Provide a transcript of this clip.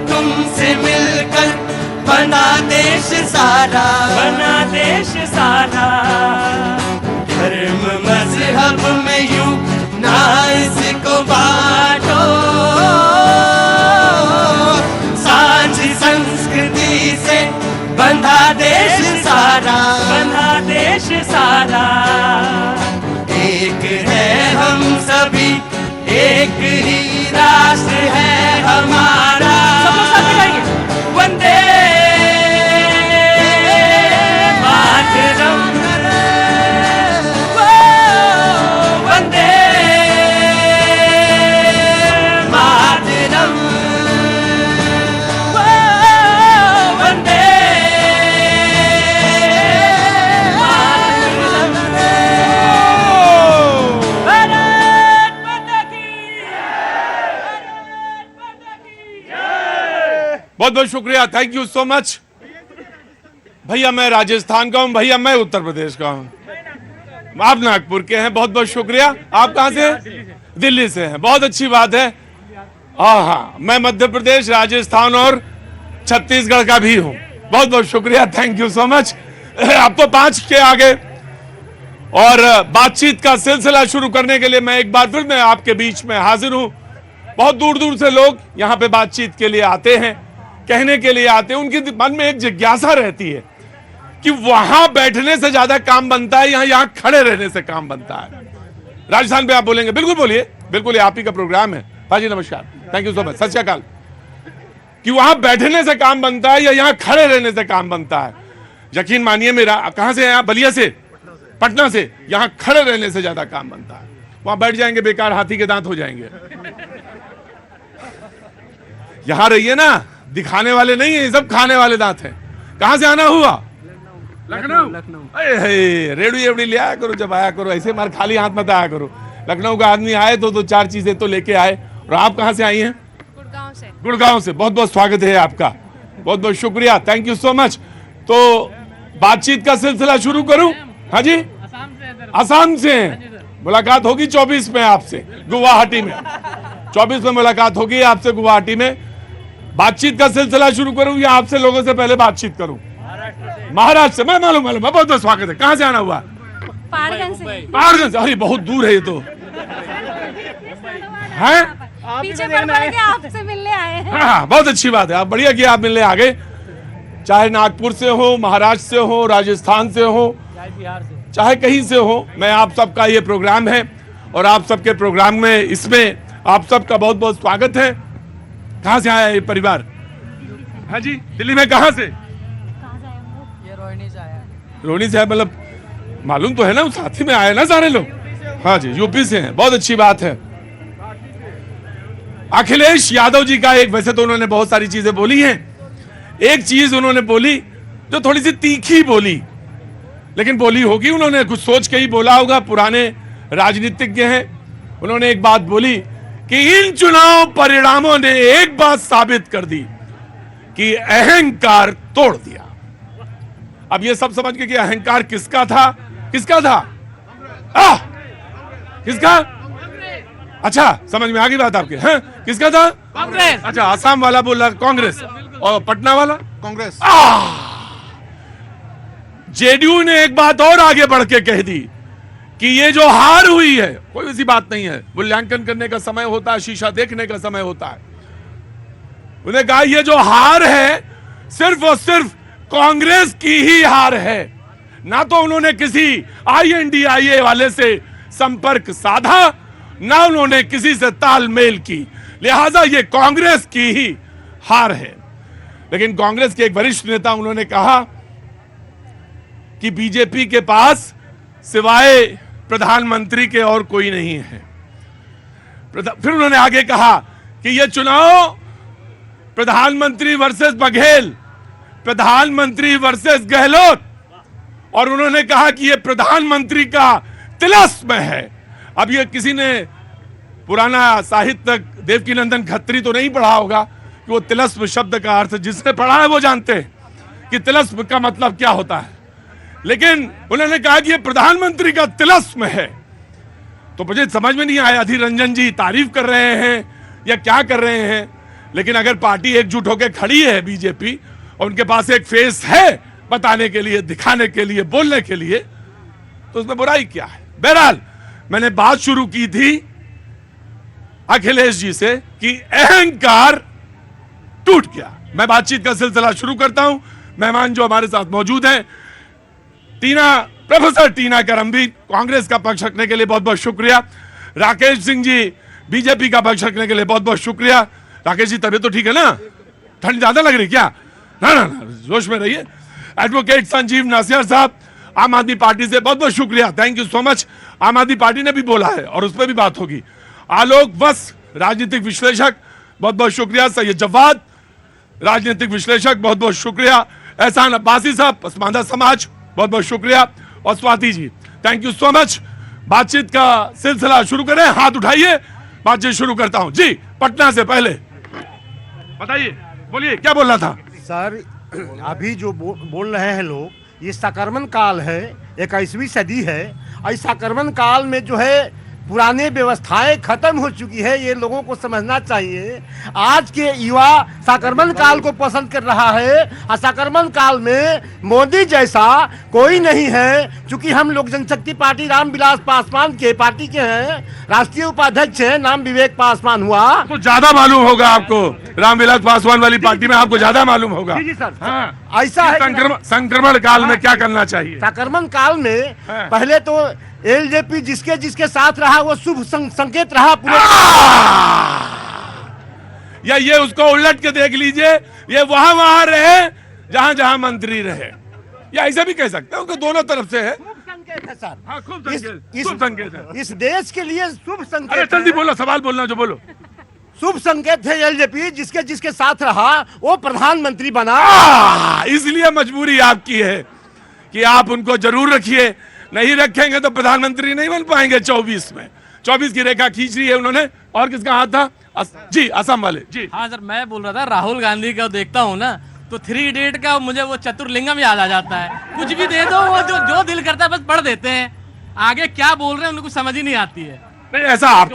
तुमसे मिलकर बना देश सारा, बना देश सारा। धर्म मजहब में यूं ना इसको बांटो, सांझ संस्कृति से बंधा देश सारा, बना देश सारा। एक है हम सभी, एक ही राष्ट्र है हमारा। सब लोग साथ में गाएंगे। वंदे मातरम, वंदे मातरम, वंदे भारत माता की, भारत माता की जय। बहुत बहुत शुक्रिया, थैंक यू सो मच। भैया मैं राजस्थान का हूँ, भैया मैं उत्तर प्रदेश का हूँ, आप नागपुर के हैं। बहुत बहुत शुक्रिया। आप कहाँ से हैं? दिल्ली से हैं, बहुत अच्छी बात है। हाँ, मैं मध्य प्रदेश, राजस्थान और छत्तीसगढ़ का भी हूँ। बहुत बहुत शुक्रिया, थैंक यू सो मच। अब तो 5 के आगे और बातचीत का सिलसिला शुरू करने के लिए मैं एक बार फिर मैं आपके बीच में हाजिर हूँ। बहुत दूर दूर से लोग यहाँ पे बातचीत के लिए आते हैं, कहने के लिए आते हैं। उनके मन में एक जिज्ञासा रहती है कि वहां बैठने से ज्यादा काम बनता है, यहाँ खड़े रहने से काम बनता है। राजस्थान पे आप बोलेंगे? बिल्कुल बोलिए, बिल्कुल, ये आप ही का प्रोग्राम है। हाँ जी, नमस्कार, थैंक यू सो मच, सत श्री अकाल। कि वहां बैठने से काम बनता है या यहाँ खड़े रहने से काम बनता है? यकीन मानिए मेरा। आप कहां से हैं? आप बलिया से, पटना से। यहाँ खड़े रहने से ज्यादा काम बनता है। वहां बैठ जाएंगे बेकार, हाथी के दांत हो जाएंगे। यहां रहिए ना, दिखाने वाले नहीं है, ये सब खाने वाले दांत हैं। कहां से आना हुआ? लखनऊ। रेडी एवड़ी ले आया करो जब आया करो, ऐसे मार खाली हाथ मत आया करो। लखनऊ का आदमी आए तो 4 चीजें तो लेके आए। और आप कहां से आई हैं? गुड़गांव से। गुड़गांव से। बहुत बहुत स्वागत है आपका, बहुत बहुत शुक्रिया, थैंक यू सो मच। तो बातचीत का सिलसिला शुरू करूं? हाँ जी, असम से हैं। मुलाकात होगी 24 में आपसे गुवाहाटी में। 24 में मुलाकात होगी आपसे गुवाहाटी में। बातचीत का सिलसिला शुरू करूं या आपसे लोगों से पहले बातचीत करूं? महाराष्ट्र से। मैं मालूम, बहुत बहुत स्वागत है। कहां से आना हुआ? पहाड़गंज से। पहाड़गंज। अरे बहुत दूर है ये तो। हैं? पीछे पड़ के आपसे मिलने आए हैं। हाँ, बहुत अच्छी बात है। आप बढ़िया किया, आप मिलने आ गए। चाहे नागपुर से हो, महाराष्ट्र से हो, राजस्थान से हो, चाहे कहीं से हो, मैं आप सबका ये प्रोग्राम है और आप सबके प्रोग्राम में इसमें आप सबका बहुत बहुत स्वागत है। कहाँ से आया ये परिवार? हाँ जी, दिल्ली में। कहाँ से? ये रोहिणी से आया। रोहिणी से? मतलब मालूम तो है ना, साथ ही में आए ना सारे लोग। हाँ जी, यूपी से हैं, बहुत अच्छी बात है। अखिलेश यादव जी का एक, वैसे तो उन्होंने बहुत सारी चीजें बोली हैं, एक चीज उन्होंने बोली जो थोड़ी सी तीखी बोली, लेकिन बोली होगी, उन्होंने कुछ सोच के ही बोला होगा। पुराने राजनीतिज्ञ हैं। उन्होंने एक बात बोली कि इन चुनाव परिणामों ने एक बात साबित कर दी कि अहंकार तोड़ दिया। अब ये सब समझ के कि अहंकार किसका था? किसका था? किसका? अच्छा, समझ में आ गई बात आपके। हैं? किसका था? कांग्रेस। अच्छा, आसाम वाला बोला कांग्रेस और पटना वाला कांग्रेस। जेडीयू ने एक बात और आगे बढ़ के कह दी कि ये जो हार हुई है, कोई ऐसी बात नहीं है, मूल्यांकन करने का समय होता है, शीशा देखने का समय होता है। उन्हें कहा ये जो हार है सिर्फ और सिर्फ कांग्रेस की ही हार है। ना तो उन्होंने किसी INDIA वाले से संपर्क साधा, ना उन्होंने किसी से तालमेल की, लिहाजा ये कांग्रेस की ही हार है। लेकिन कांग्रेस के एक वरिष्ठ नेता उन्होंने कहा कि बीजेपी के पास सिवाय प्रधानमंत्री के और कोई नहीं है। फिर उन्होंने आगे कहा कि यह चुनाव प्रधानमंत्री वर्सेस बघेल, प्रधानमंत्री वर्सेस गहलोत, और उन्होंने कहा कि यह प्रधानमंत्री का तिलिस्म है। अब ये किसी ने पुराना साहित्यक देवकीनंदन खत्री तो नहीं पढ़ा होगा कि वो तिलिस्म शब्द का अर्थ, जिसने पढ़ा है वो जानते हैं कि तिलिस्म का मतलब क्या होता है। लेकिन उन्होंने कहा कि ये प्रधानमंत्री का तिलिस्म है। तो मुझे समझ में नहीं आया, अधीर रंजन जी तारीफ कर रहे हैं या क्या कर रहे हैं, लेकिन अगर पार्टी एकजुट होकर खड़ी है बीजेपी और उनके पास एक फेस है बताने के लिए, दिखाने के लिए, बोलने के लिए, तो उसमें बुराई क्या है। बहरहाल मैंने बात शुरू की थी अखिलेश जी से कि अहंकार टूट गया। मैं बातचीत का सिलसिला शुरू करता हूं। मेहमान जो हमारे साथ मौजूद हैं, प्रोफेसर टीना करमबी, कांग्रेस का पक्ष रखने के लिए बहुत बहुत शुक्रिया। राकेश सिंह जी, बीजेपी का पक्ष रखने के लिए बहुत बहुत शुक्रिया। राकेश जी, तबीयत तो ठीक है ना? ठंड ज्यादा लग रही क्या? ना ना ना, जोश में रहिए। एडवोकेट संजीव नासिर साहब, आम आदमी पार्टी से बहुत बहुत शुक्रिया, थैंक यू सो मच। आम आदमी पार्टी ने भी बोला है और उस पर भी बात होगी। आलोक बस, राजनीतिक विश्लेषक, बहुत बहुत शुक्रिया। सैयद जवाद, राजनीतिक विश्लेषक, बहुत बहुत शुक्रिया। एहसान अब्बासी साहब, पसमानदा समाज, बहुत बहुत शुक्रिया। और Swati ji, thank you so much. बातचीत का सिलसिला शुरू करें, हाथ उठाइए, बातचीत शुरू करता हूं। जी, पटना से पहले बताइए, बोलिए क्या बोलना था। सर, अभी जो बोल रहे हैं लोग, ये संक्रमण काल है, 21वीं सदी है। और इस संक्रमण काल में जो है पुराने व्यवस्थाएं खत्म हो चुकी है, ये लोगों को समझना चाहिए। आज के युवा संक्रमण काल को पसंद कर रहा है और संक्रमण काल में मोदी जैसा कोई नहीं है। चूंकि हम लोक जनशक्ति पार्टी रामविलास पासवान के पार्टी के हैं, राष्ट्रीय उपाध्यक्ष हैं, नाम विवेक पासवान हुआ। तो ज्यादा मालूम होगा आपको, रामविलास पासवान वाली पार्टी में आपको ज्यादा मालूम होगा। जी सर, हाँ, ऐसा है। संक्रमण काल में क्या करना चाहिए? संक्रमण काल में हाँ। पहले तो एलजेपी जिसके जिसके साथ रहा वो शुभ संकेत रहा पूरे। या ये उसको उलट के देख लीजिए, ये वहां वहां रहे जहां जहां मंत्री रहे, या ऐसा भी कह सकते हैं, उनको दोनों तरफ से है। शुभ संकेत है सर। हाँ, खूब संकेत, शुभ संकेत है। इस देश के लिए शुभ अरे संकेत जल्दी है। बोलो, सवाल बोलना जो बोलो। शुभ संकेत है एलजेपी, जिसके जिसके साथ रहा वो प्रधानमंत्री बना। इसलिए मजबूरी आपकी है कि आप उनको जरूर रखिए, नहीं रखेंगे तो प्रधानमंत्री नहीं बन पाएंगे 24 में। 24 की रेखा खींच रही है उन्होंने। और किसका हाथ था? जी, असम वाले जी। हाँ सर, मैं बोल रहा था राहुल गांधी का देखता हूँ ना, तो 3 इडियट का मुझे वो चतुर्लिंगम याद आ जाता है। कुछ भी दे दो, वो जो दिल करता है बस पढ़ देते हैं, आगे क्या बोल रहे हैं उनको कुछ समझ ही नहीं आती है। नहीं, ऐसा आप